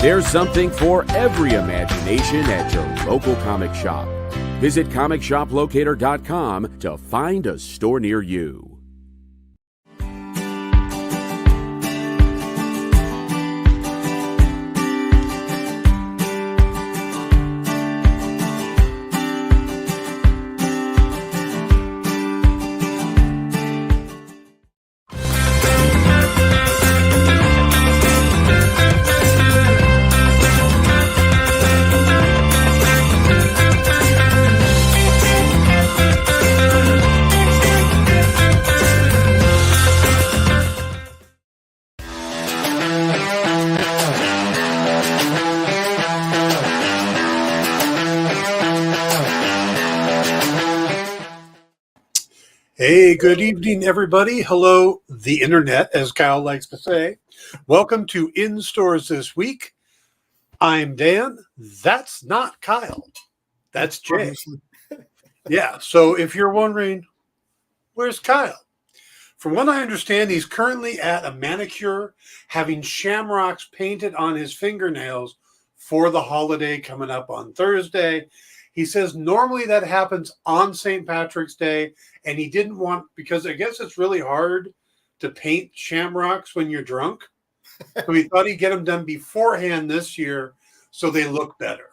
There's something for every imagination at your local comic shop. Visit ComicShopLocator.com to find a store near you. Hey, good evening, everybody. Hello, the internet, as Kyle likes to say. Welcome to In Stores This Week. I'm Dan. That's not Kyle. That's Jay. Yeah, so if you're wondering, where's Kyle? From what I understand, he's currently at a manicure having shamrocks painted on his fingernails for the holiday coming up on Thursday. He says normally that happens on St. Patrick's Day, and he didn't want, because I guess it's really hard to paint shamrocks when you're drunk. So he thought he'd get them done beforehand this year so they look better.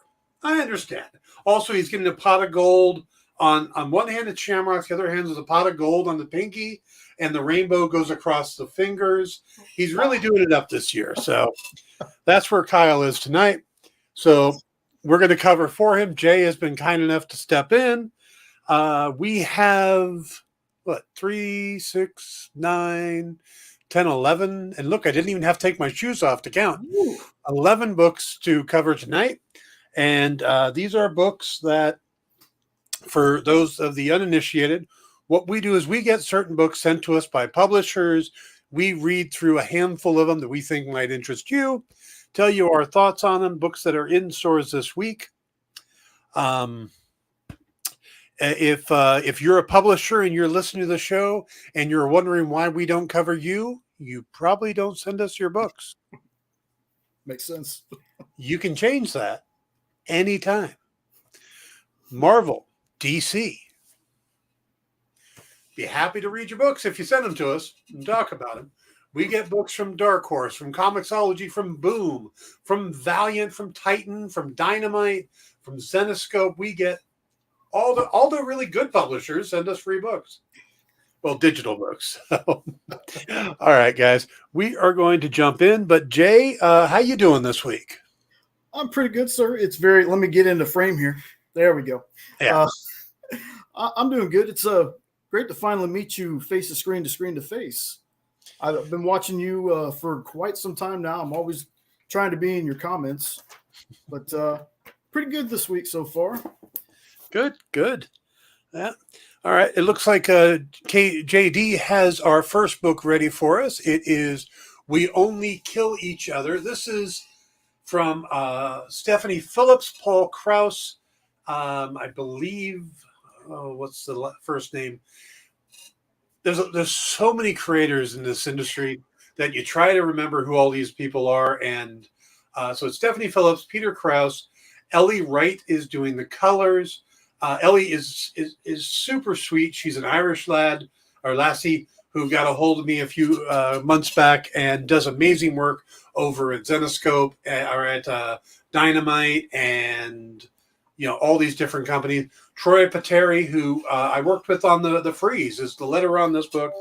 I understand. Also, he's getting a pot of gold. On one hand, it's shamrocks. The other hand is a pot of gold on the pinky, and the rainbow goes across the fingers. He's really doing it up this year. So that's where Kyle is tonight. So we're going to cover for him. Jay has been kind enough to step in. We have, 3, 6, 9, 10, 11. And look, I didn't even have to take my shoes off to count. 11 books to cover tonight. And these are books that, for those of the uninitiated, what we do is we get certain books sent to us by publishers. We read through a handful of them that we think might interest you, tell you our thoughts on them, books that are in stores this week. If you're a publisher and you're listening to the show and you're wondering why we don't cover you, you probably don't send us your books. Makes sense. You can change that anytime. Marvel, DC. Be happy to read your books if you send them to us and talk about them. We get books from Dark Horse, from Comixology, from Boom, from Valiant, from Titan, from Dynamite, from Zenescope. We get all the really good publishers send us free books. Well, digital books. All right, guys. We are going to jump in. But Jay, how you doing this week? I'm pretty good, sir. Let me get into frame here. There we go. Yeah. I'm doing good. It's great to finally meet you face to screen to face. I've been watching you for quite some time now. I'm always trying to be in your comments, but pretty good this week so far. Good. Yeah. All right. It looks like JD has our first book ready for us. It is We Only Kill Each Other. This is from Stephanie Phillips, Paul Krauss, I believe. What's the first name? There's so many creators in this industry that you try to remember who all these people are. And so it's Stephanie Phillips, Peter Krause, Ellie Wright is doing the colors. Ellie is super sweet. She's an Irish lassie who got a hold of me a few months back and does amazing work over at Zenescope or at Dynamite and all these different companies. Troy Pateri, who I worked with on the Freeze, is the letter on this book.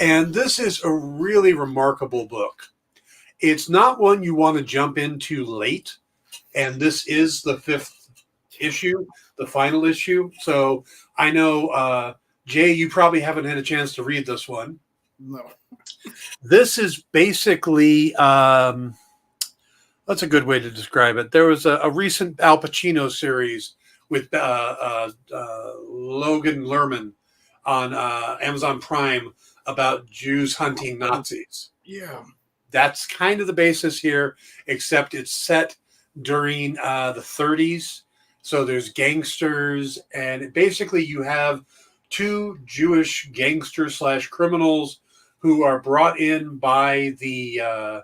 And this is a really remarkable book. It's not one you want to jump into late. And this is the 5th issue, the final issue. So I know, Jay, you probably haven't had a chance to read this one. No. This is basically, that's a good way to describe it. There was a recent Al Pacino series with Logan Lerman on Amazon Prime about Jews hunting Nazis. Yeah. That's kind of the basis here, except it's set during the 30s. So there's gangsters, and basically you have 2 Jewish gangster / criminals who are brought in by the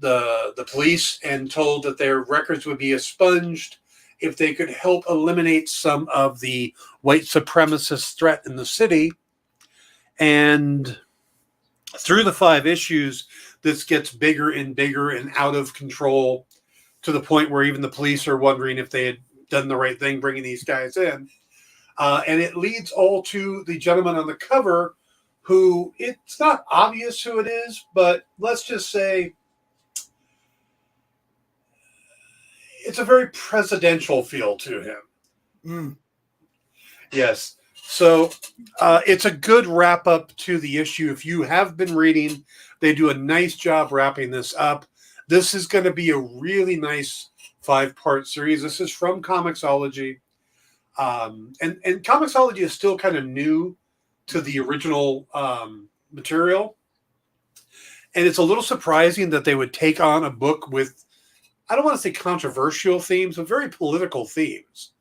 the police and told that their records would be expunged if they could help eliminate some of the white supremacist threat in the city. And through the 5 issues, this gets bigger and bigger and out of control to the point where even the police are wondering if they had done the right thing bringing these guys in. And it leads all to the gentleman on the cover who, it's not obvious who it is, but let's just say it's a very presidential feel to him. Mm. Yes. So it's a good wrap up to the issue. If you have been reading, they do a nice job wrapping this up. This is going to be a really nice 5-part series. This is from Comixology. And Comixology is still kind of new to the original material. And it's a little surprising that they would take on a book with, I don't want to say controversial themes, but very political themes.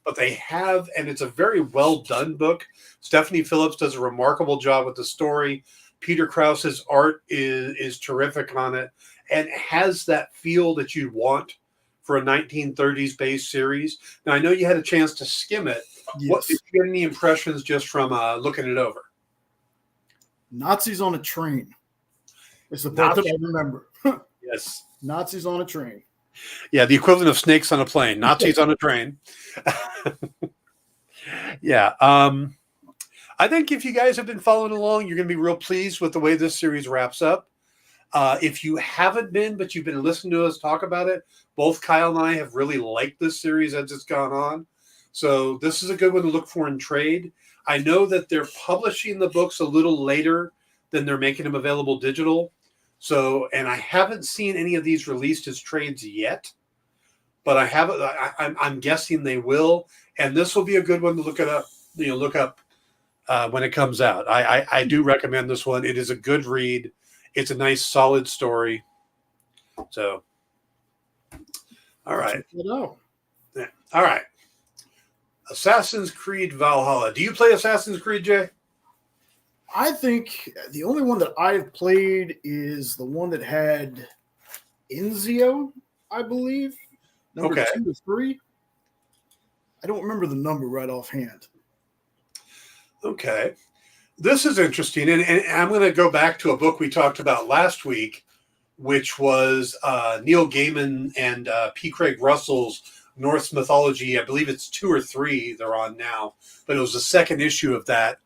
But they have, and it's a very well done book. Stephanie Phillips does a remarkable job with the story. Peter Krause's art is terrific on it and has that feel that you want for a 1930s based series. Now, I know you had a chance to skim it. Yes. What did you get any impressions just from looking it over? Nazis on a train. It's the part that I remember. Yes. Nazis on a train. Yeah, the equivalent of snakes on a plane. Nazis on a train. Yeah. I think if you guys have been following along, you're going to be real pleased with the way this series wraps up. If you haven't been, but you've been listening to us talk about it, both Kyle and I have really liked this series as it's gone on. So this is a good one to look for in trade. I know that they're publishing the books a little later than they're making them available digital. So, and I haven't seen any of these released as trades yet, but I'm guessing they will. And this will be a good one to look up when it comes out. I do recommend this one. It is a good read. It's a nice, solid story. So, all right. Yeah. All right. Assassin's Creed Valhalla. Do you play Assassin's Creed, Jay? I think the only one that I've played is the one that had Ezio, I believe. Number 2 or 3. I don't remember the number right offhand. Okay. This is interesting. And I'm going to go back to a book we talked about last week, which was Neil Gaiman and P. Craig Russell's Norse mythology. I believe it's 2 or 3 they're on now, but it was the second issue of that.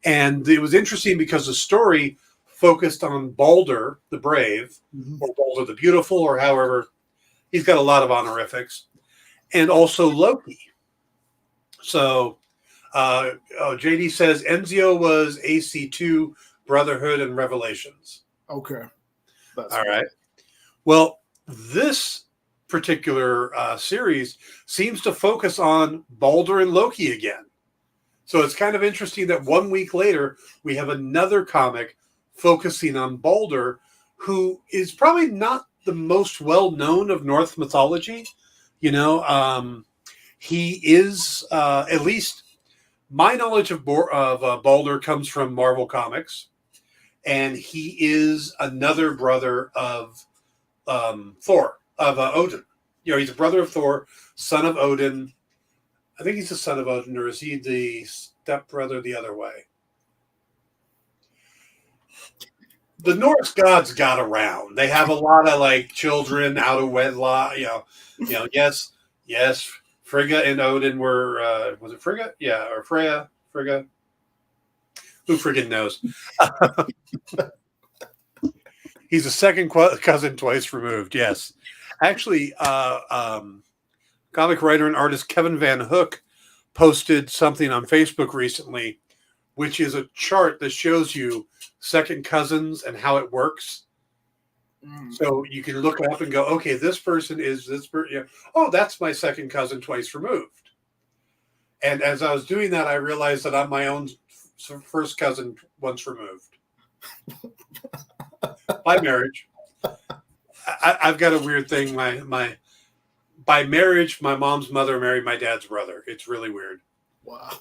And it was interesting because the story focused on Balder the Brave, or Balder the Beautiful, or however, he's got a lot of honorifics, and also Loki. So JD says Ezio was AC2, Brotherhood, and Revelations. Okay. All right. Well, this particular series seems to focus on Balder and Loki again. So it's kind of interesting that 1 week later, we have another comic focusing on Balder, who is probably not the most well-known of Norse mythology. You know, he is, at least my knowledge of Balder comes from Marvel Comics, and he is another brother of Thor, of Odin. You know, he's a brother of Thor, son of Odin. I think he's the son of Odin, or is he the stepbrother the other way? The Norse gods got around. They have a lot of like children out of wedlock. You know. Yes. Frigga and Odin were. Was it Frigga? Yeah, or Freya. Frigga. Who friggin' knows? He's a second cousin twice removed. Yes, actually. Comic writer and artist Kevin Van Hook posted something on Facebook recently, which is a chart that shows you second cousins and how it works. So you can look it up and go, okay, this person is this person. Yeah. Oh, that's my second cousin twice removed. And as I was doing that, I realized that I'm my own first cousin once removed by marriage. I've got a weird thing. By marriage, my mom's mother married my dad's brother. It's really weird. Wow.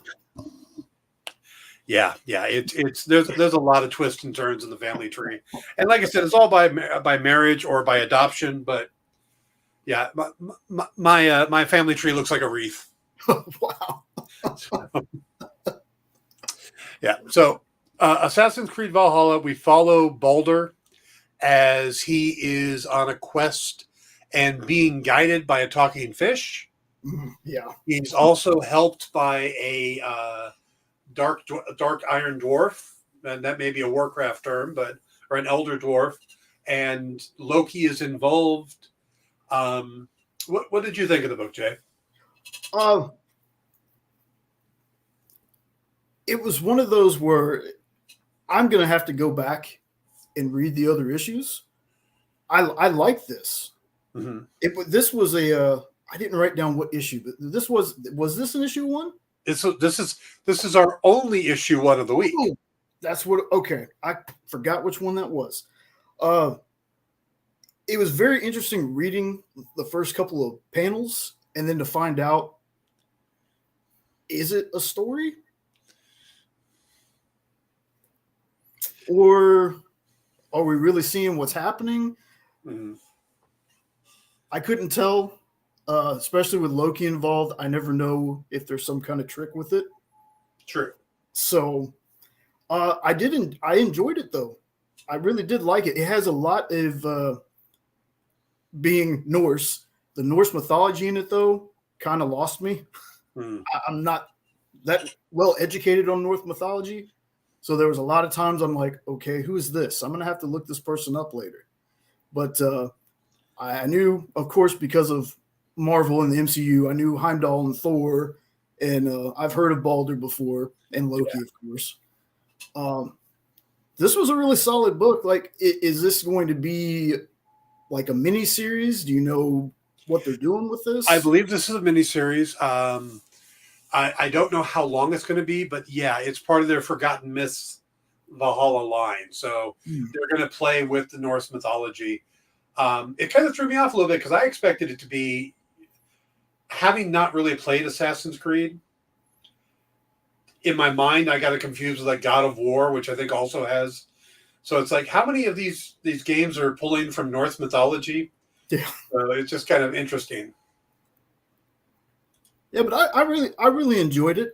Yeah, yeah. It's there's a lot of twists and turns in the family tree, and like I said, it's all by marriage or by adoption. But yeah, my family tree looks like a wreath. Wow. Yeah. So, Assassin's Creed Valhalla, we follow Baldur as he is on a quest and being guided by a talking fish. Yeah. He's also helped by a dark iron dwarf, and that may be a Warcraft term, but or an elder dwarf. And Loki is involved. What did you think of the book, Jay? Uh, it was one of those where I'm going to have to go back and read the other issues. I like this. Mm-hmm. This was a. I didn't write down what issue, but this was this an issue 1? This is our only issue 1 of the week. Oh, that's what. Okay, I forgot which one that was. It was very interesting reading the first couple of panels, and then to find out, is it a story, or are we really seeing what's happening? Mm-hmm. I couldn't tell, especially with Loki involved. I never know if there's some kind of trick with it. True. So I enjoyed it, though. I really did like it. It has a lot of being Norse. The Norse mythology in it, though, kind of lost me. I'm not that well educated on Norse mythology. So there was a lot of times I'm like, okay, who is this? I'm going to have to look this person up later. But I knew, of course, because of Marvel and the MCU, I knew Heimdall and Thor, and I've heard of Baldur before, and Loki, of course. This was a really solid book. Like, is this going to be like a mini series? Do you know what they're doing with this? I believe this is a mini series. I don't know how long it's going to be, but yeah, it's part of their Forgotten Myths Valhalla line. So they're going to play with the Norse mythology. It kind of threw me off a little bit because I expected it to be, having not really played Assassin's Creed, in my mind, I got it confused with like God of War, which I think also has. So it's like, how many of these games are pulling from Norse mythology? Yeah. It's just kind of interesting. Yeah, but I really enjoyed it.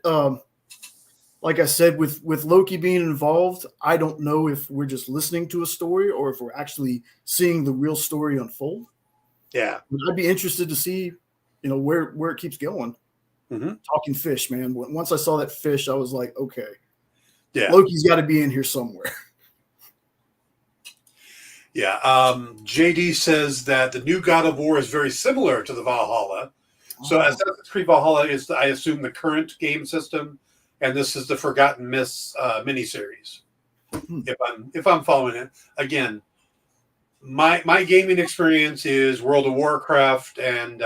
Like I said, with Loki being involved, I don't know if we're just listening to a story or if we're actually seeing the real story unfold. Yeah, but I'd be interested to see, where it keeps going. Mm-hmm. Talking fish, man. Once I saw that fish, I was like, okay, yeah, Loki's got to be in here somewhere. Yeah. JD says that the new God of War is very similar to the Valhalla. So Assassin's Creed Valhalla is, I assume, the current game system, and this is the Forgotten Myths miniseries. If I'm following it again, my gaming experience is World of Warcraft, and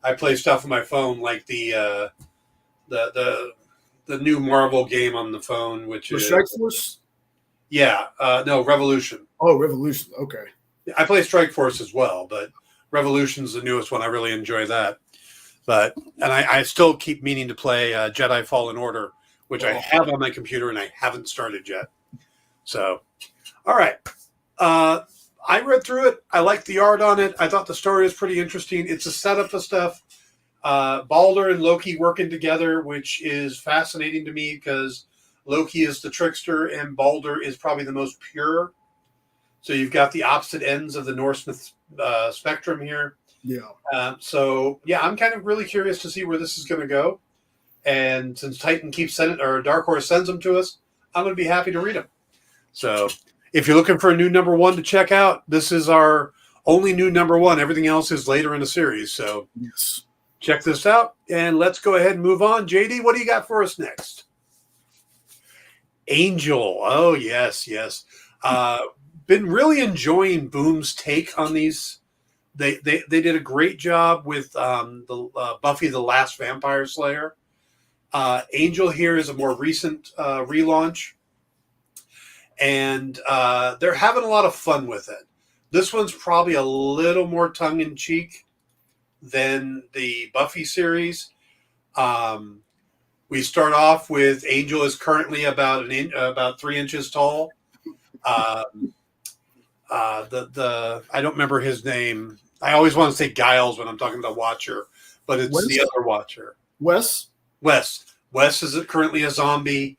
I play stuff on my phone like the new Marvel game on the phone, which is Strike Force. Yeah, no, Revolution. Oh, Revolution. Okay. I play Strike Force as well, but Revolution's the newest one. I really enjoy that. And I still keep meaning to play Jedi Fallen Order, which I have on my computer and I haven't started yet. So, all right. I read through it. I liked the art on it. I thought the story was pretty interesting. It's a setup of stuff. Baldur and Loki working together, which is fascinating to me because Loki is the trickster and Baldur is probably the most pure. So you've got the opposite ends of the Norse spectrum here. Yeah. So I'm kind of really curious to see where this is going to go. And since Titan keeps sending, or Dark Horse sends them to us, I'm going to be happy to read them. So if you're looking for a new number one to check out, this is our only new number one. Everything else is later in the series. So yes, check this out, and let's go ahead and move on. JD, what do you got for us next? Angel. Oh, yes. Been really enjoying Boom's take on these. They did a great job with the Buffy the Last Vampire Slayer. Angel here is a more recent relaunch, and they're having a lot of fun with it. This one's probably a little more tongue-in-cheek than the Buffy series. We start off with Angel is currently about 3 inches tall. I don't remember his name. I always want to say Giles when I'm talking about Watcher, but it's the other Watcher. Wes. Wes is currently a zombie,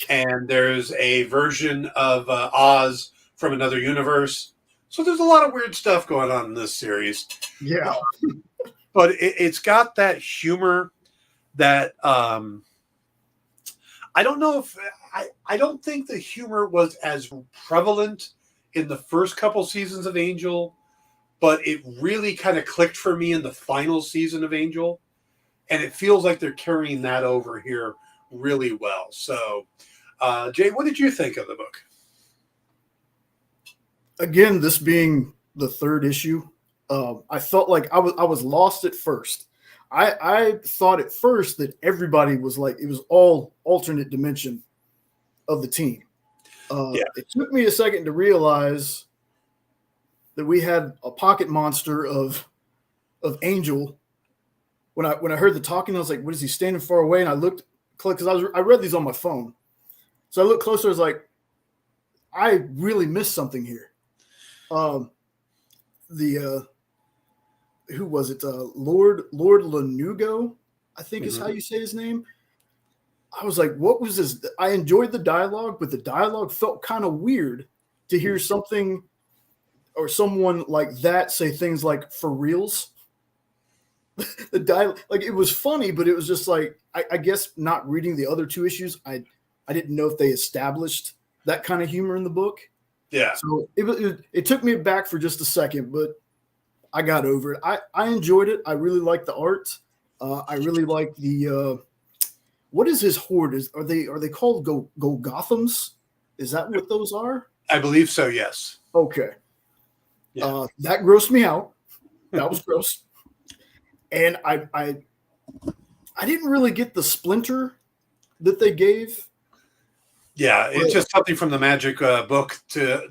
and there's a version of Oz from another universe. So there's a lot of weird stuff going on in this series. Yeah. But it's got that humor that I don't know if I don't think the humor was as prevalent in the first couple seasons of Angel, but it really kind of clicked for me in the final season of Angel. And it feels like they're carrying that over here really well. So, Jay, what did you think of the book? Again, this being the third issue, I felt like I was lost at first. I thought at first that everybody was like, it was all alternate dimension of the team. It took me a second to realize that we had a pocket monster of Angel. When I heard the talking, I was like, what is he standing far away? And I looked, because I read these on my phone. So I looked closer, I was like, I really missed something here. Who was it? Lord Lanugo, I think is how you say his name. I was like, what was this? I enjoyed the dialogue, but the dialogue felt kind of weird to hear something or someone like that say things like "for reals." The dialogue, like, it was funny, but it was just like, I guess not reading the other two issues, I didn't know if they established that kind of humor in the book. Yeah. So it took me back for just a second, but I got over it. I enjoyed it. I really like the art. I really like the what is his horde? Are they called Golgothams? Is that what those are? I believe so, yes. Okay. Yeah. That grossed me out. That was gross. And I didn't really get the splinter that they gave. Yeah, it's just something from the magic book to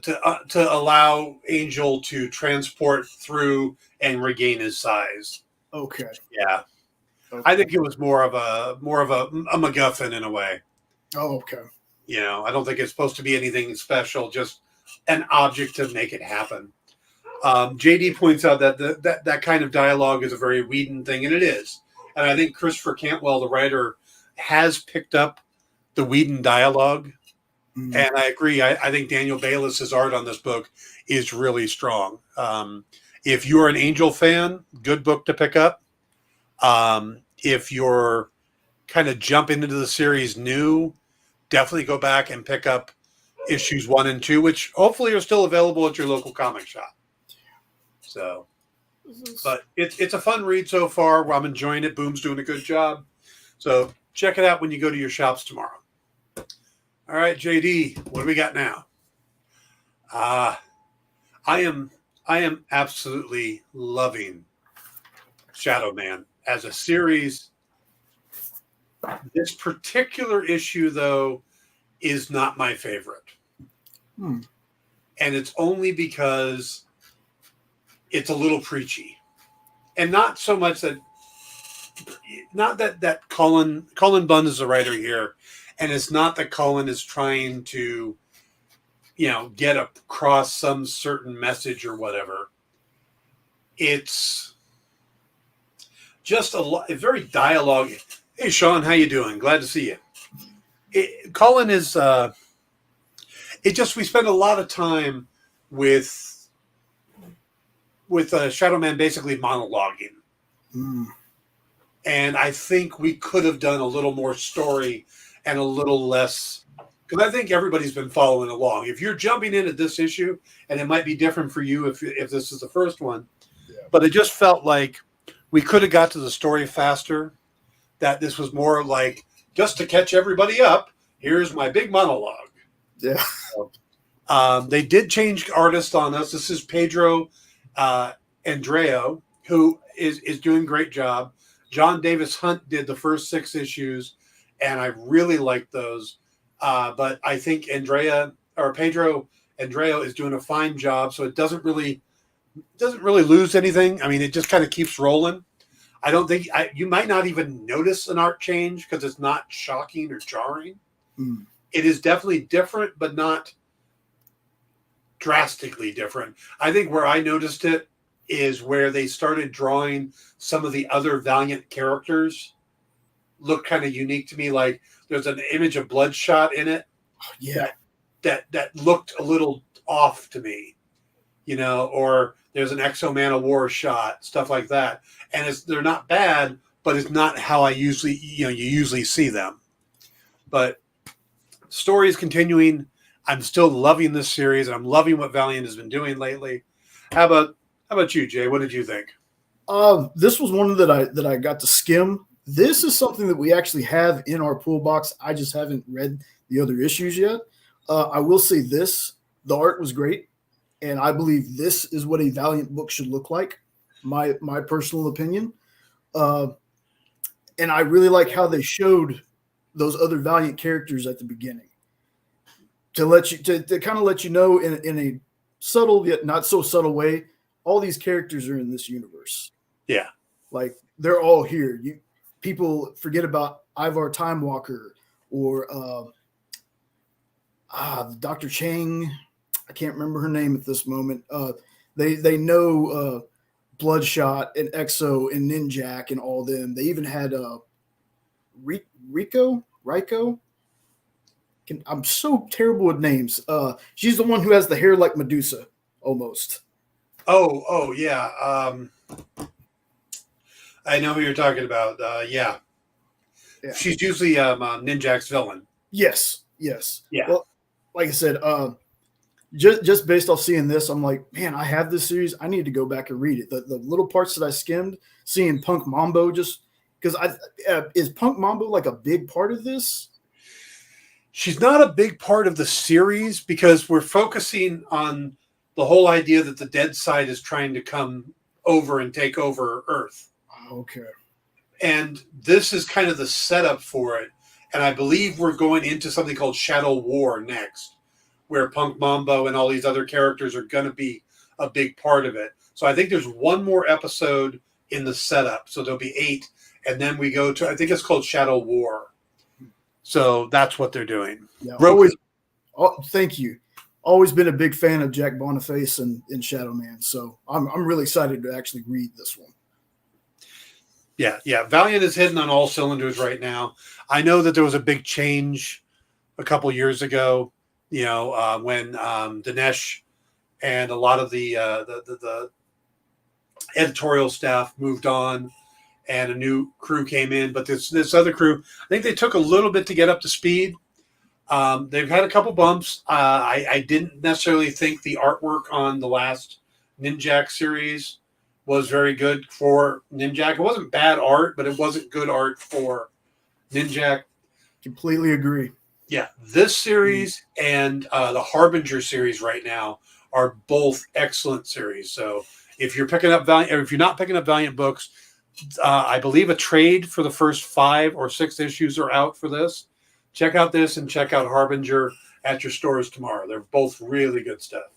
allow Angel to transport through and regain his size. Okay. Yeah. Okay. I think it was more of a MacGuffin in a way. Oh, okay. You know, I don't think it's supposed to be anything special, just an object to make it happen. JD points out that that kind of dialogue is a very Whedon thing, and it is. And I think Christopher Cantwell, the writer, has picked up the Whedon dialogue. Mm-hmm. And I agree. I think Daniel Baylis's art on this book is really strong. If you're an Angel fan, good book to pick up. If you're kind of jumping into the series new, definitely go back and pick up issues 1 and 2, which hopefully are still available at your local comic shop. So, but it's a fun read so far. I'm enjoying it. Boom's doing a good job. So check it out when you go to your shops tomorrow. All right, JD, what do we got now? I am absolutely loving Shadow Man as a series. This particular issue, though, is not my favorite. And it's only because it's a little preachy. And not so much that, not that Colin Bunn is the writer here, and it's not that Colin is trying to, get across some certain message or whatever. It's just a very dialogue. Hey, Sean, how you doing? Glad to see you. Colin is. We spend a lot of time with Shadow Man basically monologuing, and I think we could have done a little more story and a little less. Because I think everybody's been following along. If you're jumping in at this issue, and it might be different for you if this is the first one, but it just felt like we could have got to the story faster. That this was more like, just to catch everybody up, here's my big monologue. Yeah. They did change artists on us. This is Pedro Andreo, who is doing a great job. John Davis Hunt did the first 6 issues, and I really liked those. But I think Pedro Andreo is doing a fine job, so it doesn't really lose anything. I mean, it just kind of keeps rolling. I don't think you might not even notice an art change because it's not shocking or jarring. Mm. It is definitely different, but not drastically different. I think where I noticed it is where they started drawing some of the other Valiant characters look kind of unique to me. Like there's an image of Bloodshot in it. Yeah. That looked a little off to me, or there's an Exo Man of War shot, stuff like that. And they're not bad, but it's not how I usually, you usually see them. But story is continuing. I'm still loving this series, and I'm loving what Valiant has been doing lately. How about you, Jay? What did you think? This was one that I got to skim. This is something that we actually have in our pool box. I just haven't read the other issues yet. I will say this: the art was great, and I believe this is what a Valiant book should look like. My personal opinion, and I really like how they showed those other Valiant characters at the beginning to let you to kind of let you know in a subtle yet not so subtle way, all these characters are in this universe. Yeah, like they're all here. People forget about Ivar Time Walker or Dr. Chang. I can't remember her name at this moment. They know Bloodshot and Exo and Ninjak and all them. They even had Ryko. I'm so terrible with names. She's the one who has the hair like Medusa, almost. Oh yeah. I know who you're talking about. Yeah. She's usually Ninjak's villain. Yes. Yeah. Well, like I said, just based off seeing this, I'm like, man, I have this series. I need to go back and read it. The little parts that I skimmed, seeing Punk Mambo, just because is Punk Mambo like a big part of this? She's not a big part of the series because we're focusing on the whole idea that the dead side is trying to come over and take over Earth. Okay. And this is kind of the setup for it. And I believe we're going into something called Shadow War next, where Punk Mambo and all these other characters are going to be a big part of it. So I think there's one more episode in the setup. So there'll be 8. And then we go to, I think it's called Shadow War. So that's what they're doing. Yeah, thank you. Always been a big fan of Jack Boniface and Shadow Man. So I'm really excited to actually read this one. Yeah. Valiant is hitting on all cylinders right now. I know that there was a big change a couple years ago, when Dinesh and a lot of the editorial staff moved on and a new crew came in. But this other crew, I think they took a little bit to get up to speed. They've had a couple bumps. I didn't necessarily think the artwork on the last Ninjak series was very good for Ninjak. It wasn't bad art, but it wasn't good art for Ninjak. Completely agree. Yeah, this series and the Harbinger series right now are both excellent series. So if you're picking up Valiant, or if you're not picking up Valiant books, I believe a trade for the first 5 or 6 issues are out for this. Check out this and check out Harbinger at your stores tomorrow. They're both really good stuff.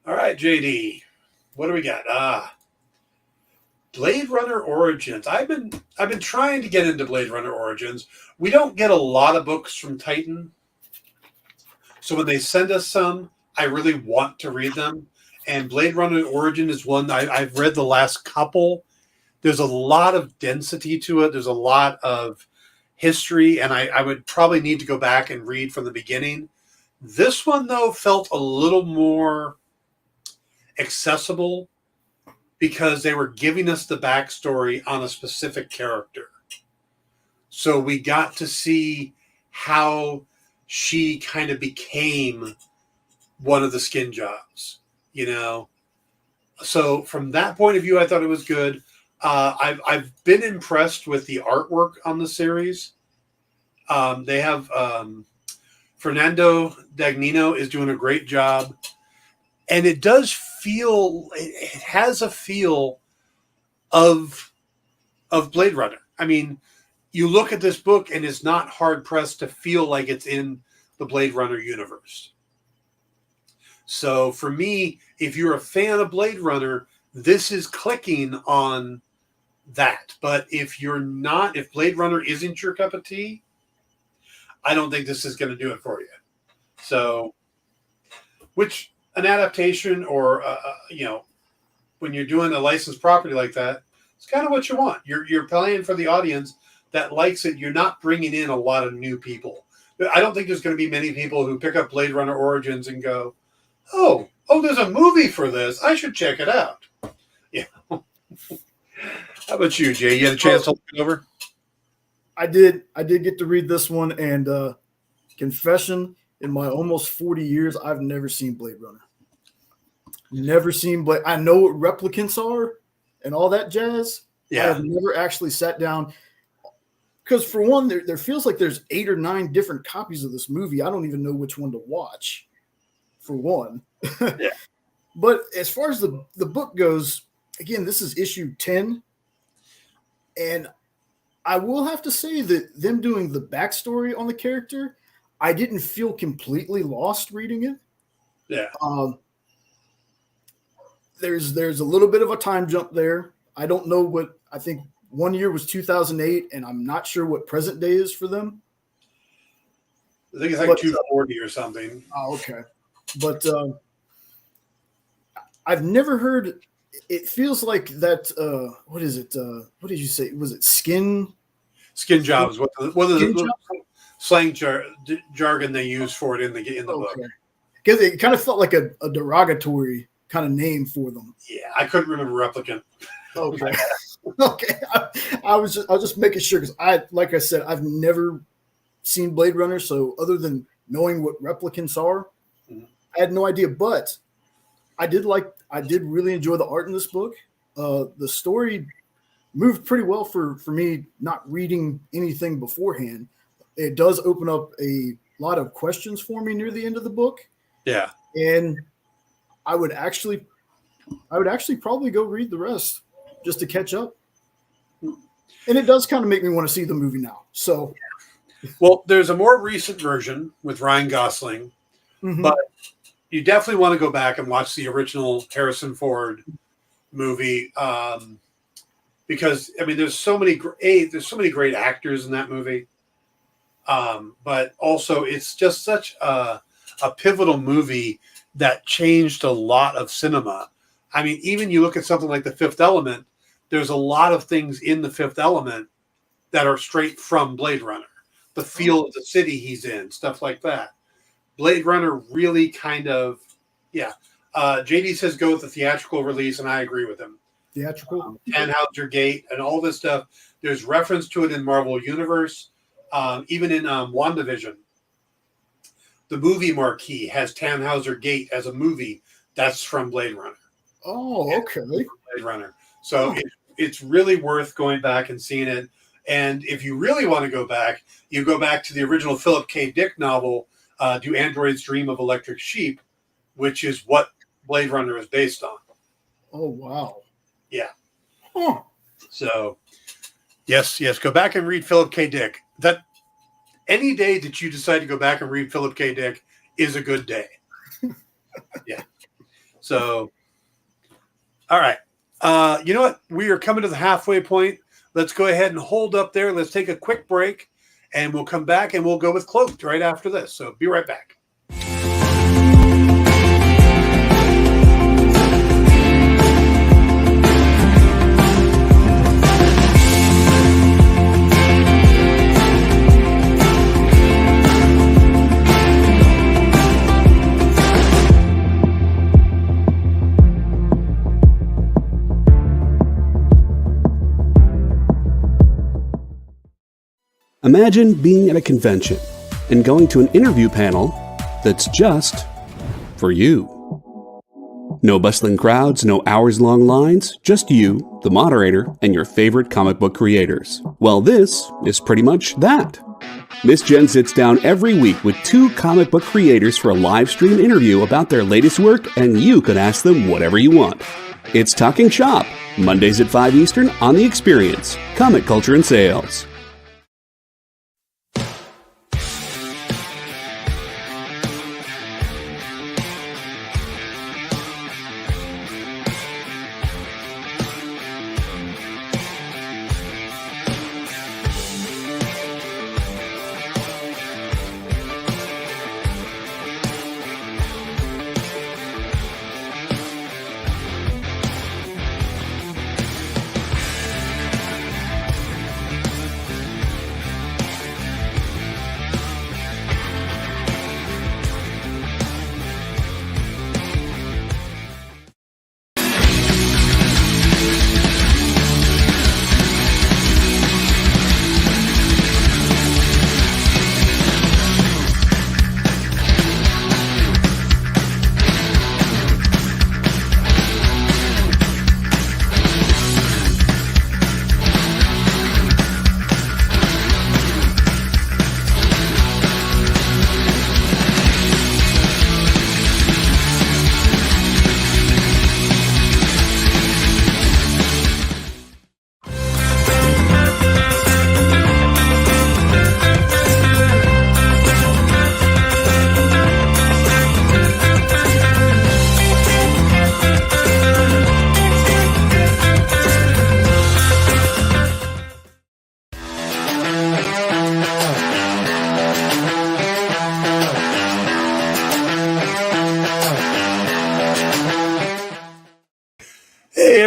All right, JD, what do we got? Blade Runner Origins. I've been trying to get into Blade Runner Origins. We don't get a lot of books from Titan, so when they send us some, I really want to read them. And Blade Runner Origin is one I've read the last couple. There's a lot of density to it. There's a lot of history, and I would probably need to go back and read from the beginning. This one, though, felt a little more accessible because they were giving us the backstory on a specific character. So we got to see how she kind of became one of the skin jobs, So from that point of view, I thought it was good. I've been impressed with the artwork on the series. They have Fernando Dagnino is doing a great job, and it has a feel of Blade Runner. I mean, you look at this book and it's not hard pressed to feel like it's in the Blade Runner universe. So for me, if you're a fan of Blade Runner, this is clicking on that. But if Blade Runner isn't your cup of tea, I don't think this is going to do it for you. So, which an adaptation or, when you're doing a licensed property like that, it's kind of what you want. You're playing for the audience that likes it. You're not bringing in a lot of new people. I don't think there's going to be many people who pick up Blade Runner Origins and go, oh, there's a movie for this. I should check it out. Yeah. How about you, Jay? You had a chance to look it over? I did get to read this one, and confession, in my almost 40 years, I've never seen Blade Runner. Never seen Blade. I know what replicants are and all that jazz. Yeah. I have never actually sat down. Because for one, there feels like there's 8 or 9 different copies of this movie. I don't even know which one to watch, for one. Yeah. But as far as the book goes, again, this is issue 10. And I will have to say that them doing the backstory on the character, I didn't feel completely lost reading it. Yeah. There's a little bit of a time jump there. I don't know what, I think one year was 2008, and I'm not sure what present day is for them. I think it's like 240 or something. Oh, okay. But I've never heard, it feels like that, what is it? What did you say? Was it skin jobs? What the slang jargon they use for it in the book? Because it kind of felt like a derogatory kind of name for them. Yeah, I couldn't remember replicant. Okay. Okay. I was just making sure, because like I said, I've never seen Blade Runner, so other than knowing what replicants are, I had no idea. But I did really enjoy the art in this book. The story moved pretty well for me, not reading anything beforehand. It does open up a lot of questions for me near the end of the book. Yeah. And I would actually probably go read the rest just to catch up. And it does kind of make me want to see the movie now. So, well, there's a more recent version with Ryan Gosling, but you definitely want to go back and watch the original Harrison Ford movie, because I mean, there's so many great actors in that movie, but also it's just such a pivotal movie that changed a lot of cinema. I mean, even you look at something like The Fifth Element, there's a lot of things in The Fifth Element that are straight from Blade Runner. The feel of the city he's in, stuff like that. Blade Runner really kind of, yeah. JD says go with the theatrical release, and I agree with him. Theatrical? Tannhauser Gate and all this stuff. There's reference to it in Marvel Universe, even in WandaVision. The movie marquee has Tannhauser Gate as a movie. That's from Blade Runner. Oh, okay. Blade Runner. So it's really worth going back and seeing it. And if you really want to go back, you go back to the original Philip K. Dick novel, Do Androids Dream of Electric Sheep, which is what Blade Runner is based on. Oh, wow. Yeah. Huh. So, yes, go back and read Philip K. Dick. That any day that you decide to go back and read Philip K. Dick is a good day. Yeah. So, all right. You know what? We are coming to the halfway point. Let's go ahead and hold up there. Let's take a quick break, and we'll come back and we'll go with Cloaked right after this. So be right back. Imagine being at a convention and going to an interview panel that's just for you. No bustling crowds, no hours-long lines, just you, the moderator, and your favorite comic book creators. Well, this is pretty much that. Miss Jen sits down every week with 2 comic book creators for a live stream interview about their latest work, and you can ask them whatever you want. It's Talking Shop, Mondays at 5 Eastern on The Experience, Comic Culture and Sales.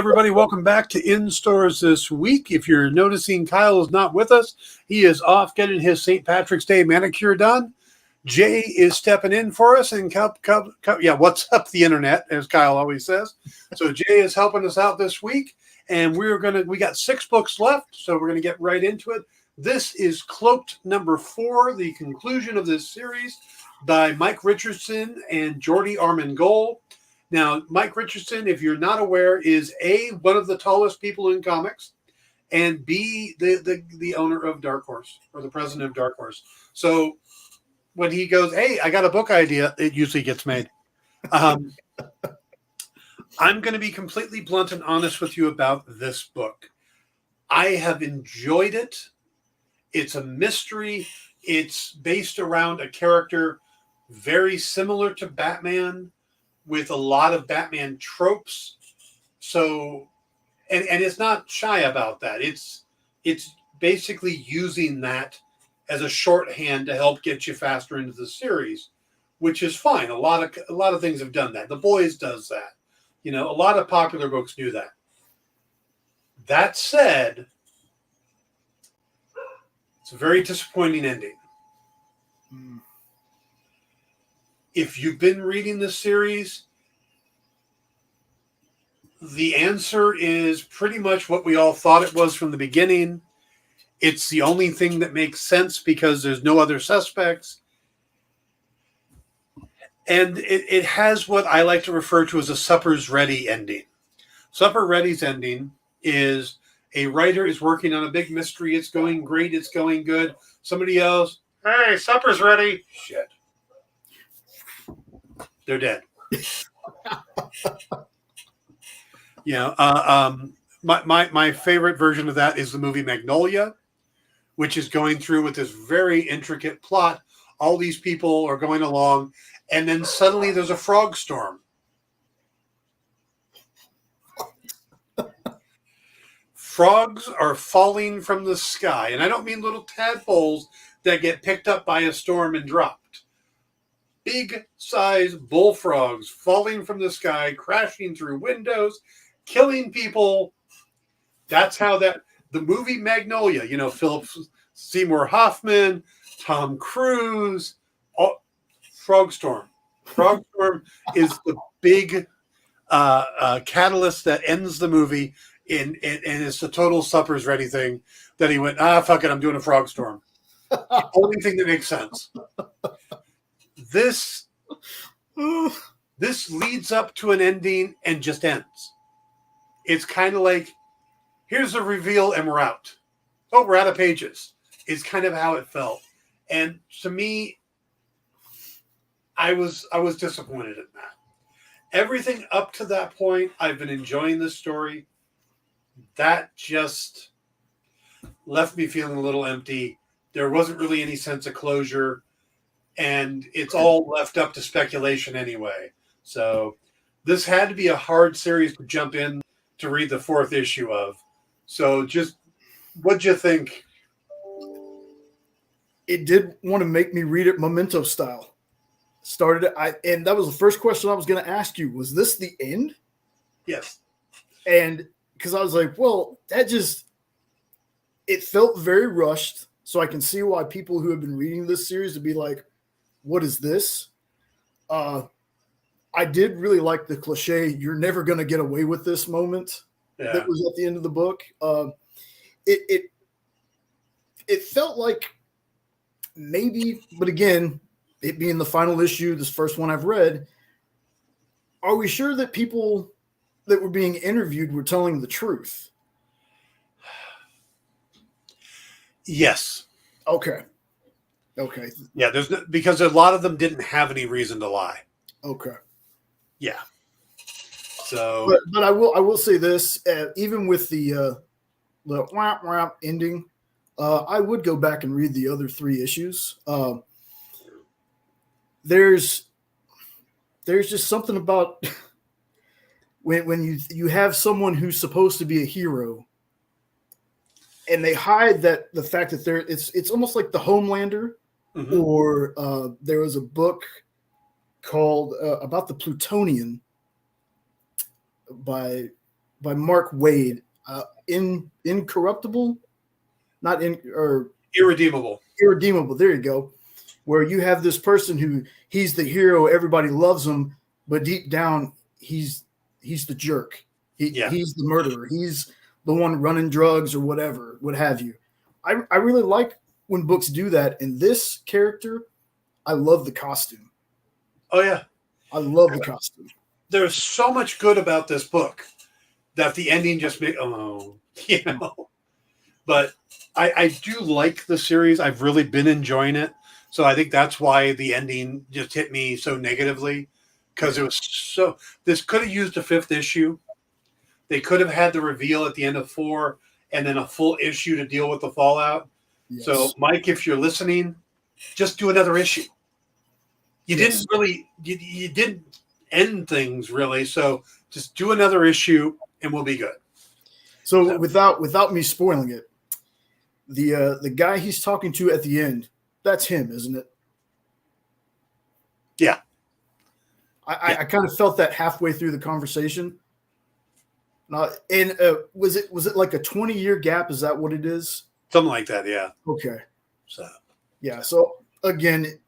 everybody. Welcome back to In Stores This Week. If you're noticing Kyle is not with us, he is off getting his St. Patrick's Day manicure done. Jay is stepping in for us, and what's up, the internet, as Kyle always says. So Jay is helping us out this week, and we got 6 books left, so we're gonna get right into it. This is Cloaked number 4, the conclusion of this series by Mike Richardson and Jordi Armengol. Now, Mike Richardson, if you're not aware, is A, one of the tallest people in comics, and B, the owner of Dark Horse, or the president of Dark Horse. So when he goes, hey, I got a book idea, it usually gets made. I'm going to be completely blunt and honest with you about this book. I have enjoyed it. It's a mystery. It's based around a character very similar to Batman, with a lot of Batman tropes. So, and it's not shy about that. It's basically using that as a shorthand to help get you faster into the series, which is fine. A lot of things have done that. The Boys does that. A lot of popular books do that. That said, it's a very disappointing ending. If you've been reading this series, the answer is pretty much what we all thought it was from the beginning. It's the only thing that makes sense because there's no other suspects. And it has what I like to refer to as a Supper's Ready ending. Supper Ready's ending is a writer is working on a big mystery. It's going great. It's going good. Somebody else, hey, supper's ready. Shit. They're dead. My favorite version of that is the movie Magnolia, which is going through with this very intricate plot. All these people are going along, and then suddenly there's a frog storm. Frogs are falling from the sky, and I don't mean little tadpoles that get picked up by a storm and dropped. Big size bullfrogs falling from the sky, crashing through windows, killing people. That's how the movie Magnolia, Philip Seymour Hoffman, Tom Cruise, Frog Storm. Frog Storm is the big catalyst that ends the movie, and it's the total Supper's Ready thing that he went, fuck it, I'm doing a Frog Storm. The only thing that makes sense. This leads up to an ending and just ends. It's kind of like, here's a reveal and we're out. Oh, we're out of pages. It's kind of how it felt. And to me, I was disappointed in that. Everything up to that point, I've been enjoying this story. That just left me feeling a little empty. There wasn't really any sense of closure. And it's all left up to speculation anyway. So this had to be a hard series to jump in to read the 4th issue of. So just, what'd you think? It did want to make me read it Memento style. And that was the first question I was going to ask you. Was this the end? Yes. And because I was like, well, it felt very rushed. So I can see why people who have been reading this series would be like, what is this? I did really like the cliche, you're never going to get away with this moment that was at the end of the book. It felt like maybe, but again, it being the final issue, this first one I've read, are we sure that people that were being interviewed were telling the truth? Yes. Okay. Yeah, because a lot of them didn't have any reason to lie. Okay. Yeah. So, but I will say this: even with the whap whap ending, I would go back and read the other 3 issues. There's just something about when you have someone who's supposed to be a hero, and they hide the fact that it's almost like the Homelander. Mm-hmm. Or there was a book called about the Plutonian by by Mark Wade. Incorruptible, not in or Irredeemable. irredeemable. There you go. Where you have this person who he's the hero, everybody loves him, but deep down he's the jerk. He's the murderer. He's the one running drugs or whatever, what have you. I really like when books do that. And this character, I love the costume. Oh yeah, I love the costume. There's so much good about this book that the ending just made. But I do like the series. I've really been enjoying it. So I think that's why the ending just hit me so negatively, because it was so. This could have used a 5th issue. They could have had the reveal at the end of 4, and then a full issue to deal with the fallout. Yes. So, Mike, if you're listening, just do another issue. You didn't really, you didn't end things really. So just do another issue, and we'll be good. So without me spoiling it, the guy he's talking to at the end, that's him, isn't it? Yeah. I kind of felt that halfway through the conversation. And was it like a 20-year gap? Is that what it is? Something like that, yeah. Okay. So yeah. So again,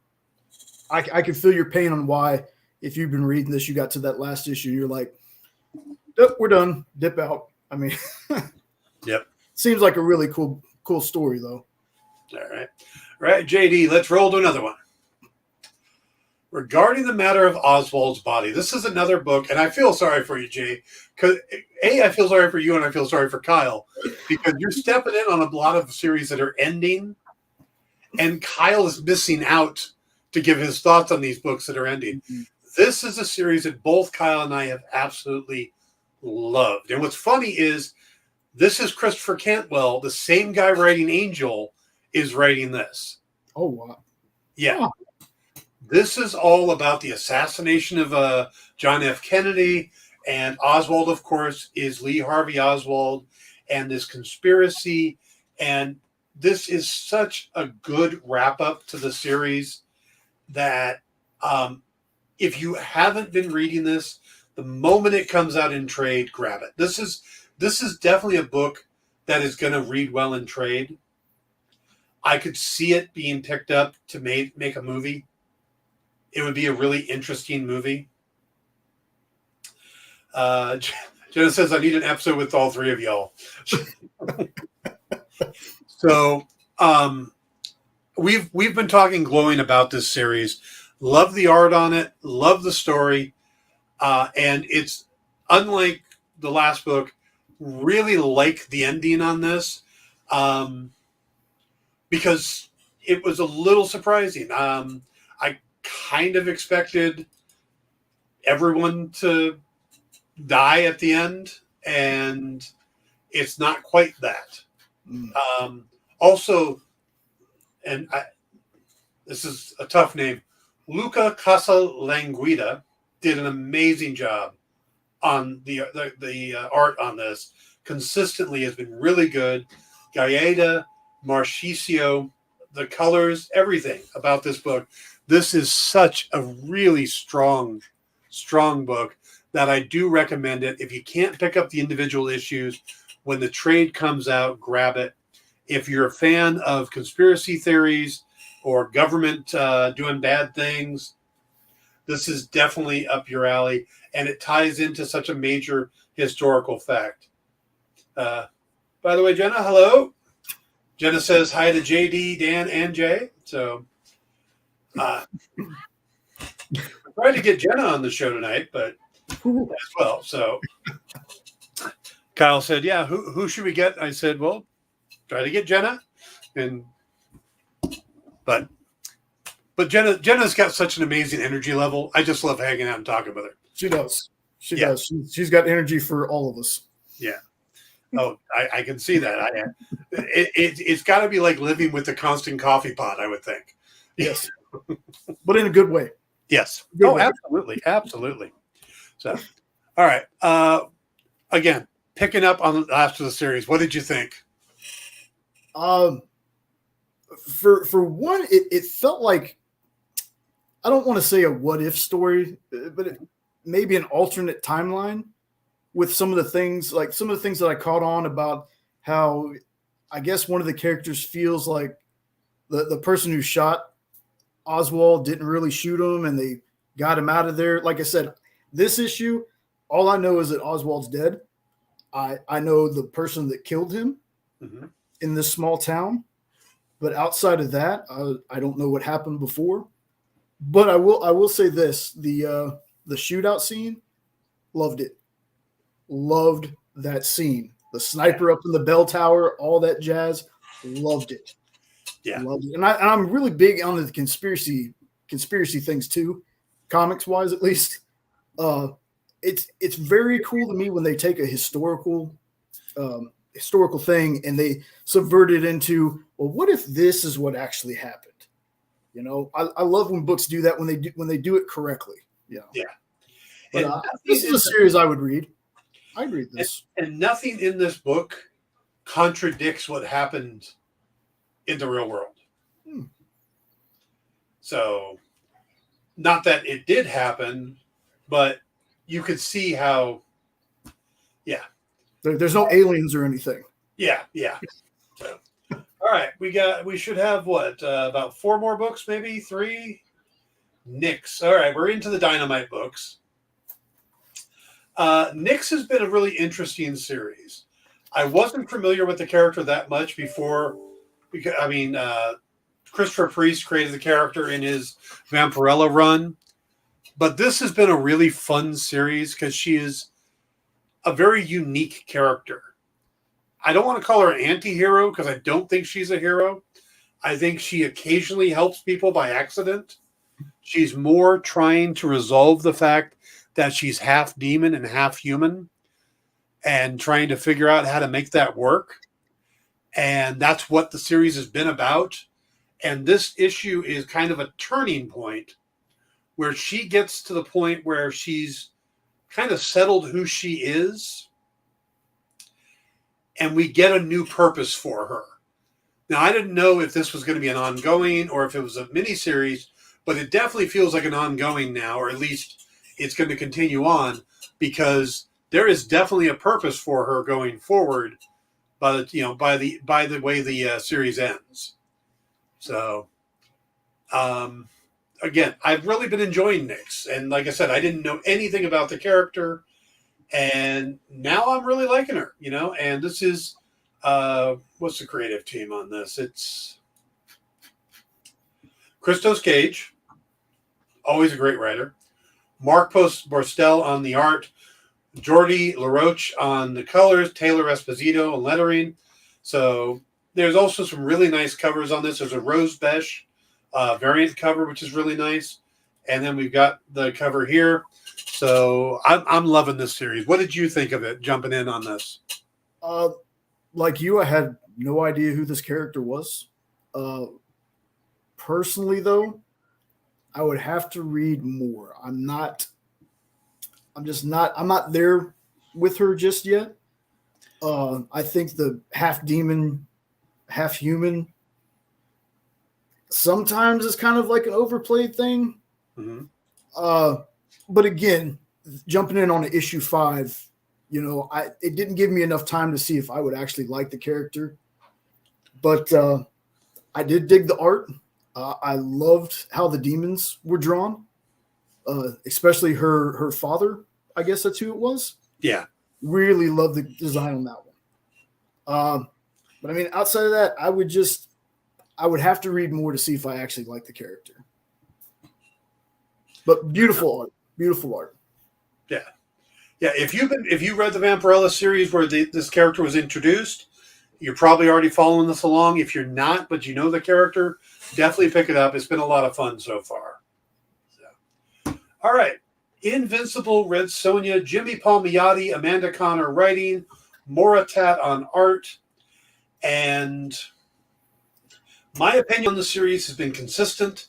I can feel your pain on why, if you've been reading this, you got to that last issue, you're like, oh, we're done. Dip out. I mean, yep. Seems like a really cool story, though. All right, JD, let's roll to another one. Regarding the matter of Oswald's body, this is another book, and I feel sorry for you, Jay, because I feel sorry for you, and I feel sorry for Kyle, because you're stepping in on a lot of series that are ending, and Kyle is missing out to give his thoughts on these books that are ending. Mm-hmm. This is a series that both Kyle and I have absolutely loved. And what's funny is this is Christopher Cantwell, the same guy writing Angel, is writing this. Oh, wow. Yeah. Oh. This is all about the assassination of John F. Kennedy, and Oswald, of course, is Lee Harvey Oswald, and this conspiracy. And this is such a good wrap-up to the series that if you haven't been reading this, the moment it comes out in trade, grab it. This is definitely a book that is going to read well in trade. I could see it being picked up to make a movie. It would be a really interesting movie. Jenna says, I need an episode with all three of y'all. So we've been talking glowing about this series. Love the art on it. Love the story. And it's unlike the last book. Really like the ending on this because it was a little surprising. I kind of expected everyone to die at the end, and it's not quite that. Also, and this is a tough name, Luca Casalanguida did an amazing job on the art on this. Consistently has been really good. Gaeta, Marchisio, the colors, everything about this book. This is such a really strong book that I do recommend it. If you can't pick up the individual issues, when the trade comes out, grab it. If you're a fan of conspiracy theories or government doing bad things, this is definitely up your alley, and it ties into such a major historical fact. By the way, Jenna, hello. Jenna says hi to JD, Dan, and Jay. So I'm trying to get Jenna on the show tonight, but as well. So Kyle said, yeah, who should we get? I said, well, try to get Jenna. But Jenna's got such an amazing energy level. I just love hanging out and talking with her. She does. She does. She's got energy for all of us. Yeah. Oh, I can see that. It's got to be like living with a constant coffee pot, I would think. Yes. But in a good way. Yes. Good way. Absolutely. Absolutely. So, all right. Again, picking up on the last of the series, what did you think? For one, it felt like, I don't want to say a what if story, but maybe an alternate timeline with some of the things that I caught on about how I guess one of the characters feels like the person who shot Oswald didn't really shoot him and they got him out of there. Like I said, this issue, all I know is that Oswald's dead. I know the person that killed him in this small town, but outside of that, I don't know what happened before. But I will say this: the shootout scene, loved it. Loved that scene. The sniper up in the bell tower, all that jazz, loved it. Yeah, loved it. And I'm really big on the conspiracy things too, comics wise at least. It's very cool to me when they take a historical thing and they subvert it into, well, what if this is what actually happened? You know, I love when books do that when they do it correctly. You know? Yeah. But this is a series I would read. I'd read this. And nothing in this book contradicts what happened in the real world. So, not that it did happen, but you could see how, yeah. There's no aliens or anything. Yeah. So, all right, we should have about 4 more books, maybe 3. Nyx. All right, we're into the Dynamite books. Nyx has been a really interesting series. I wasn't familiar with the character that much before, because Christopher Priest created the character in his Vampirella run, but this has been a really fun series because she is a very unique character. I don't want to call her an anti-hero because I don't think she's a hero. I think she occasionally helps people by accident. She's more trying to resolve the fact that she's half demon and half human and trying to figure out how to make that work. And that's what the series has been about. And this issue is kind of a turning point where she gets to the point where she's kind of settled who she is. And we get a new purpose for her. Now, I didn't know if this was going to be an ongoing or if it was a miniseries, but it definitely feels like an ongoing now, or at least it's going to continue on, because there is definitely a purpose for her going forward by the way the series ends. So, again, I've really been enjoying Nyx, and like I said, I didn't know anything about the character, and now I'm really liking her. And this is what's the creative team on this? It's Christos Gage, always a great writer. Mark Borstel on the art, Jordi LaRoche on the colors, Taylor Esposito on lettering. So there's also some really nice covers on this. There's a Rose Besh variant cover, which is really nice. And then we've got the cover here. So I'm loving this series. What did you think of it, jumping in on this? Like you, I had no idea who this character was. Personally, though, I would have to read more. I'm not there with her just yet. I think the half demon, half human sometimes is kind of like an overplayed thing. Mm-hmm. But again, jumping in on issue 5, it didn't give me enough time to see if I would actually like the character. But I did dig the art. I loved how the demons were drawn, especially her father. I guess that's who it was. Yeah. Really loved the design on that one. But I mean, outside of that, I would have to read more to see if I actually like the character. But beautiful art. Yeah. Yeah. If you read the Vampirella series where this character was introduced, you're probably already following this along. If you're not, but you know the character, definitely pick it up. It's been a lot of fun so far. So. All right. Invincible Red Sonja, Jimmy Palmiotti, Amanda Connor writing, Moratat on art. And my opinion on the series has been consistent.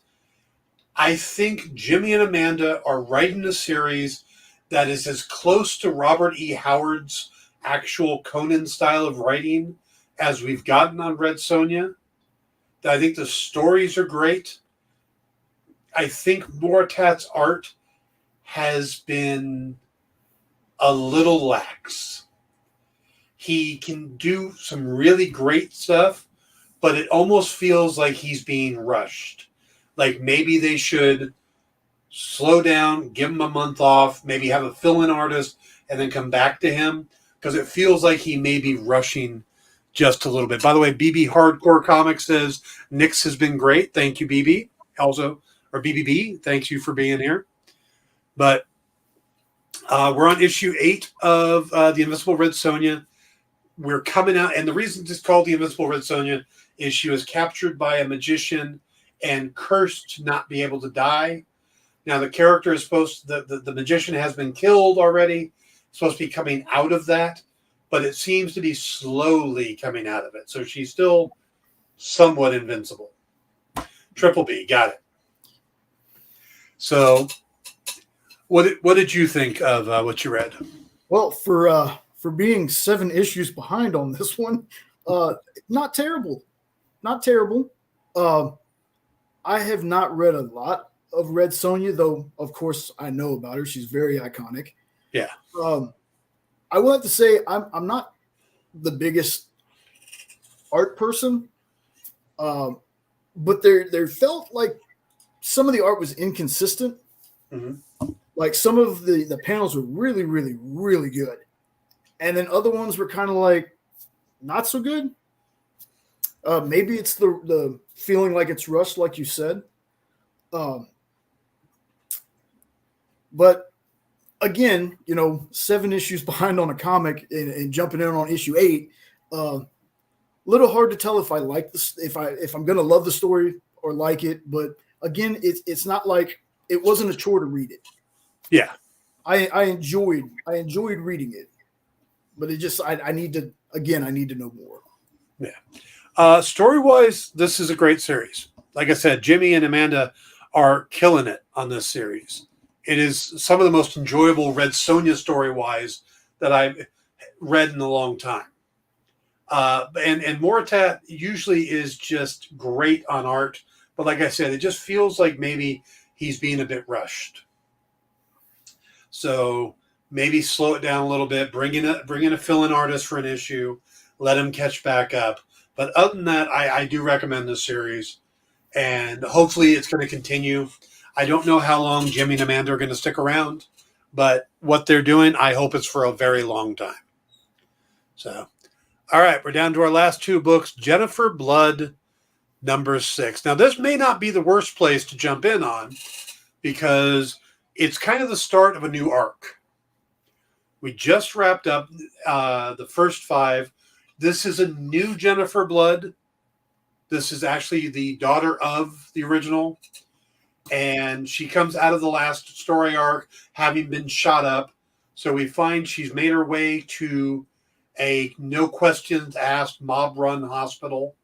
I think Jimmy and Amanda are writing a series that is as close to Robert E. Howard's actual Conan style of writing as we've gotten on Red Sonja. I think the stories are great. I think Moratat's art has been a little lax. He can do some really great stuff, but it almost feels like he's being rushed. Like maybe they should slow down, give him a month off, maybe have a fill-in artist, and then come back to him, because it feels like he may be rushing just a little bit. By the way, BB Hardcore Comics says Nix has been great. Thank you, BB. Also, or BBB, thanks you for being here. But we're on issue 8 of The Invincible Red Sonja. We're coming out, and the reason it's called The Invincible Red Sonja is she was captured by a magician and cursed to not be able to die. Now, the character is supposed to, the magician has been killed already, supposed to be coming out of that, but it seems to be slowly coming out of it. So she's still somewhat invincible. Triple B, got it. So, what did you think of what you read? Well, for being 7 issues behind on this one, not terrible. Not terrible. I have not read a lot of Red Sonja, though, of course, I know about her. She's very iconic. Yeah. I will have to say I'm not the biggest art person, but there felt like some of the art was inconsistent. Mm-hmm. Like some of the panels were really, really, really good. And then other ones were kind of like not so good. Maybe it's the feeling like it's rushed, like you said. But again, 7 issues behind on a comic and jumping in on issue 8, little hard to tell if I like this, if I'm going to love the story or like it. But again, it's not like it wasn't a chore to read it. Yeah, I enjoyed reading it, but it just I need to know more. Yeah. Story wise, this is a great series. Like I said, Jimmy and Amanda are killing it on this series. It is some of the most enjoyable Red Sonja story-wise that I've read in a long time. And Moritat usually is just great on art, but like I said, it just feels like maybe he's being a bit rushed. So maybe slow it down a little bit, bring in a fill-in artist for an issue, let him catch back up. But other than that, I do recommend this series, and hopefully it's going to continue. I don't know how long Jimmy and Amanda are going to stick around, but what they're doing, I hope it's for a very long time. So, all right, we're down to our last 2 books, Jennifer Blood, number 6. Now, this may not be the worst place to jump in on because it's kind of the start of a new arc. We just wrapped up the first 5. This is a new Jennifer Blood. This is actually the daughter of the original. And she comes out of the last story arc having been shot up. So we find she's made her way to a no questions asked mob run hospital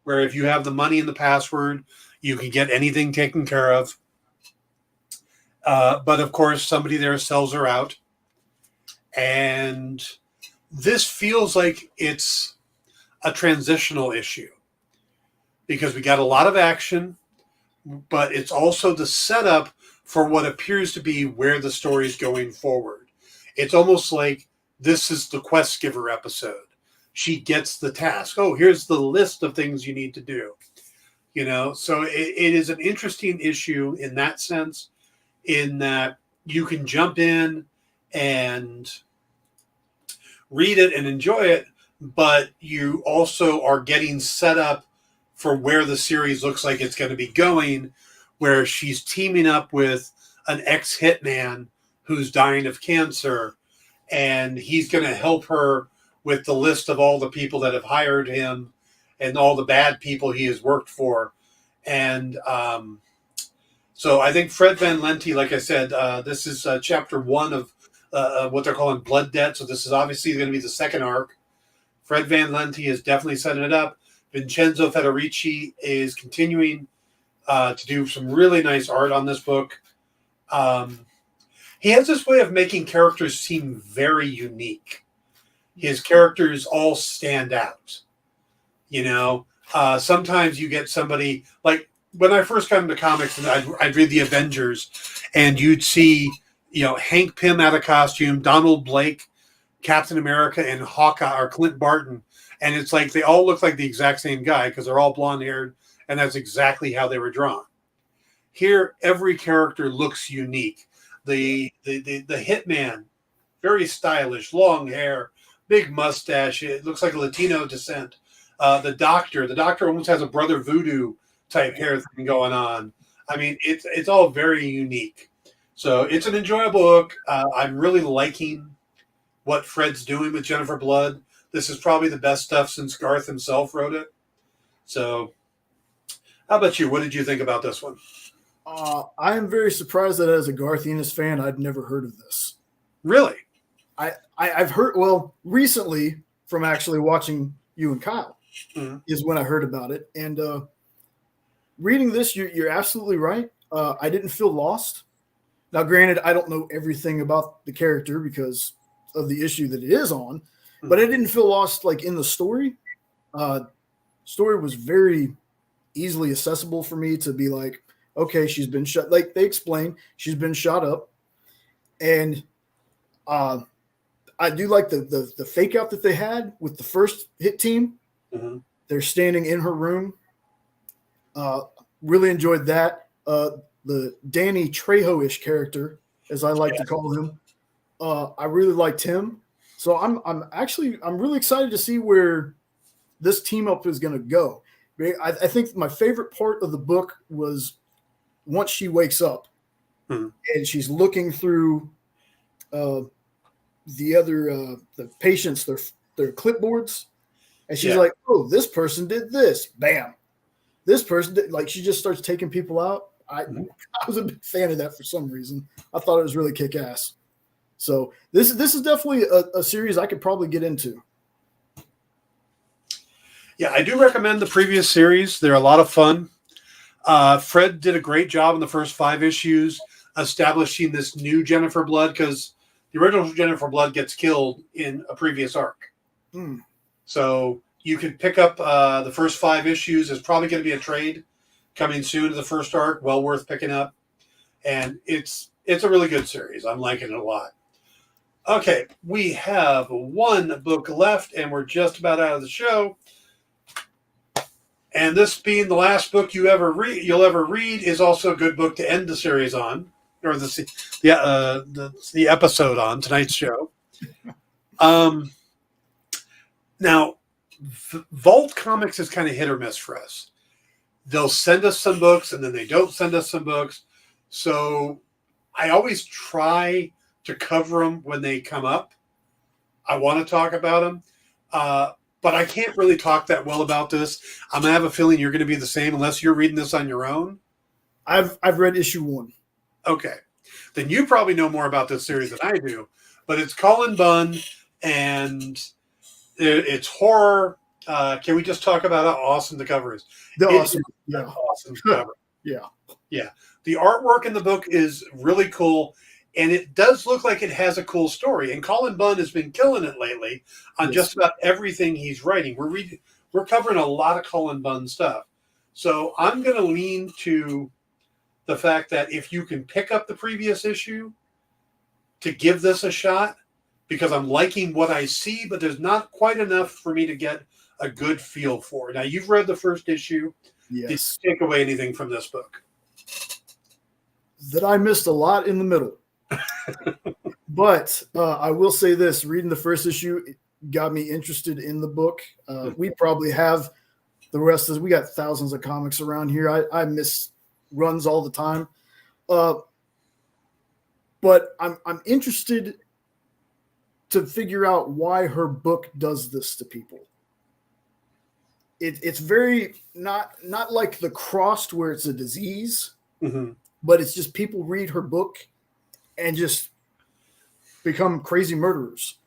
where if you have the money and the password, you can get anything taken care of. But of course, somebody there sells her out. And this feels like it's a transitional issue because we got a lot of action, but it's also the setup for what appears to be where the story is going forward. It's almost like this is the quest giver episode. She gets the task. Oh, here's the list of things you need to do. So it is an interesting issue in that sense, in that you can jump in and read it and enjoy it, but you also are getting set up for where the series looks like it's going to be going, where she's teaming up with an ex-hitman who's dying of cancer, and he's going to help her with the list of all the people that have hired him and all the bad people he has worked for. And so I think Fred Van Lente, like I said, this is chapter 1 of what they're calling Blood Debt. So this is obviously going to be the second arc. Fred Van Lente is definitely setting it up. Vincenzo Federici is continuing to do some really nice art on this book. He has this way of making characters seem very unique. His characters all stand out. Sometimes you get somebody, like when I first got into comics and I'd read the Avengers, and you'd see Hank Pym out of costume, Donald Blake, Captain America, and Hawkeye or Clint Barton. And it's like they all look like the exact same guy because they're all blonde haired, and that's exactly how they were drawn. Here, every character looks unique. The hitman, very stylish, long hair, big mustache. It looks like a Latino descent. The doctor almost has a Brother Voodoo type hair thing going on. I mean, it's all very unique. So it's an enjoyable book. I'm really liking what Fred's doing with Jennifer Blood. This is probably the best stuff since Garth himself wrote it. So how about you? What did you think about this one? I am very surprised that as a Garth Ennis fan, I'd never heard of this. Really? I've heard, recently from actually watching you and Kyle is when I heard about it. And reading this, you're absolutely right. I didn't feel lost. Now, granted, I don't know everything about the character because of the issue that it is on, but I didn't feel lost like in the story. Story was very easily accessible for me to be like, okay, she's been shot. Like they explain, she's been shot up, and I do like the fake out that they had with the first hit team. Mm-hmm. They're standing in her room. Really enjoyed that. The Danny Trejo-ish character, as I like to call him, I really liked him. So I'm really excited to see where this team up is going to go. I think my favorite part of the book was once she wakes up and she's looking through the patients, their clipboards, and she's like, "Oh, this person did this." Bam. This person did, like, she just starts taking people out. I was a big fan of that for some reason. I thought it was really kick ass. So this is definitely a series I could probably get into. Yeah, I do recommend the previous series. They're a lot of fun. Fred did a great job in the first 5 issues establishing this new Jennifer Blood, because the original Jennifer Blood gets killed in a previous arc. So you can pick up the first 5 issues. There's probably going to be a trade coming soon to the first arc. Well worth picking up. And it's a really good series. I'm liking it a lot. Okay, we have one book left, and we're just about out of the show. And this being the last book you'll ever read is also a good book to end the series on, or the episode on tonight's show. Now, Vault Comics is kind of hit or miss for us. They'll send us some books, and then they don't send us some books. So I always try to cover them when they come up. I want to talk about them. But I can't really talk that well about this. I'm going to have a feeling you're going to be the same unless you're reading this on your own. I've read issue 1. Okay. Then you probably know more about this series than I do. But it's Cullen Bunn, and it's horror. Can we just talk about how awesome the cover is? Awesome cover. Yeah. The artwork in the book is really cool. And it does look like it has a cool story. And Cullen Bunn has been killing it lately on just about everything he's writing. We're covering a lot of Cullen Bunn stuff. So I'm going to lean to the fact that if you can pick up the previous issue, to give this a shot, because I'm liking what I see, but there's not quite enough for me to get a good feel for it. Now, you've read the first issue. Yes. Did you take away anything from this book? That I missed a lot in the middle. But I will say this, reading the first issue got me interested in the book. We probably have the rest of, we got thousands of comics around here. I miss runs all the time. But I'm interested to figure out why her book does this to people. It's very not like the Crossed where it's a disease, but it's just people read her book and just become crazy murderers.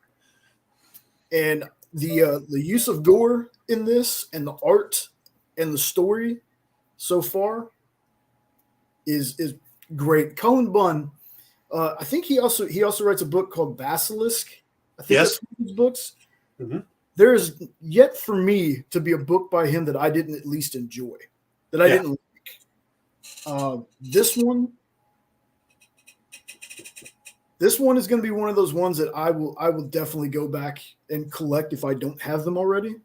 And the use of gore in this, and the art and the story so far is great. Cullen Bunn, I think he also writes a book called Basilisk. I think that's one of his books. There is yet for me to be a book by him that I didn't at least enjoy, that I didn't like. This one, This one is going to be one of those ones that I will definitely go back and collect if I don't have them already,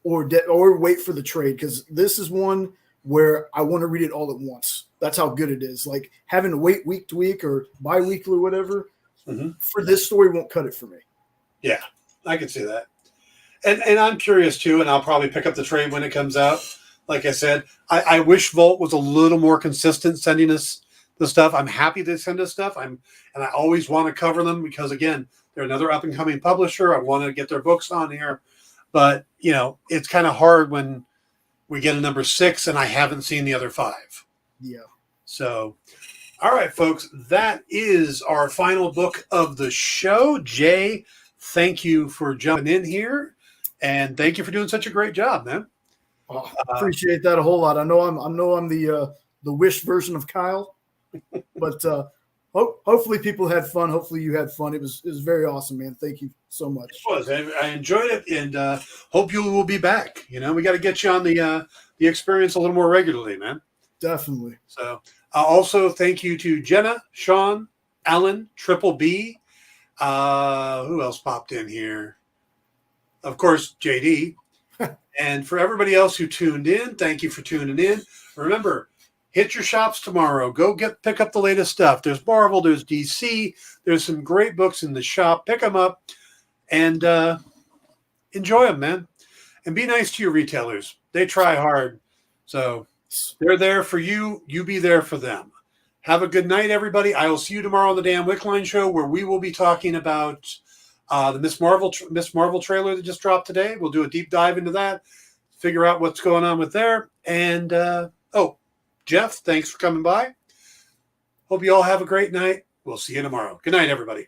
or wait for the trade, because this is one where I want to read it all at once. That's how good it is. Like having to wait week to week or bi-weekly or whatever for this story won't cut it for me. Yeah, I can see that. And I'm curious too, and I'll probably pick up the trade when it comes out. Like I said, I wish Volt was a little more consistent sending us the stuff. I'm happy they send us stuff. And I always want to cover them because, again, they're another up and coming publisher. I want to get their books on here, but it's kind of hard when we get a number 6 and I haven't seen the other 5. Yeah. So, all right, folks, that is our final book of the show. Jay, thank you for jumping in here, and thank you for doing such a great job, man. Oh, appreciate that a whole lot. I know I'm the wish version of Kyle, but hopefully people had fun. Hopefully you had fun. It was very awesome, man. Thank you so much. It was. I enjoyed it, and hope you will be back. We got to get you on the experience a little more regularly, man. Definitely. So, also thank you to Jenna, Sean, Alan, Triple B. Who else popped in here? Of course, JD. And for everybody else who tuned in, thank you for tuning in. Remember, hit your shops tomorrow. Go pick up the latest stuff. There's Marvel, there's DC, there's some great books in the shop. Pick them up and enjoy them, man. And be nice to your retailers. They try hard. So they're there for you. You be there for them. Have a good night, everybody. I will see you tomorrow on the Dan Wickline Show, where we will be talking about the Miss Marvel trailer that just dropped today. We'll do a deep dive into that, figure out what's going on with there. And, Jeff, thanks for coming by. Hope you all have a great night. We'll see you tomorrow. Good night, everybody.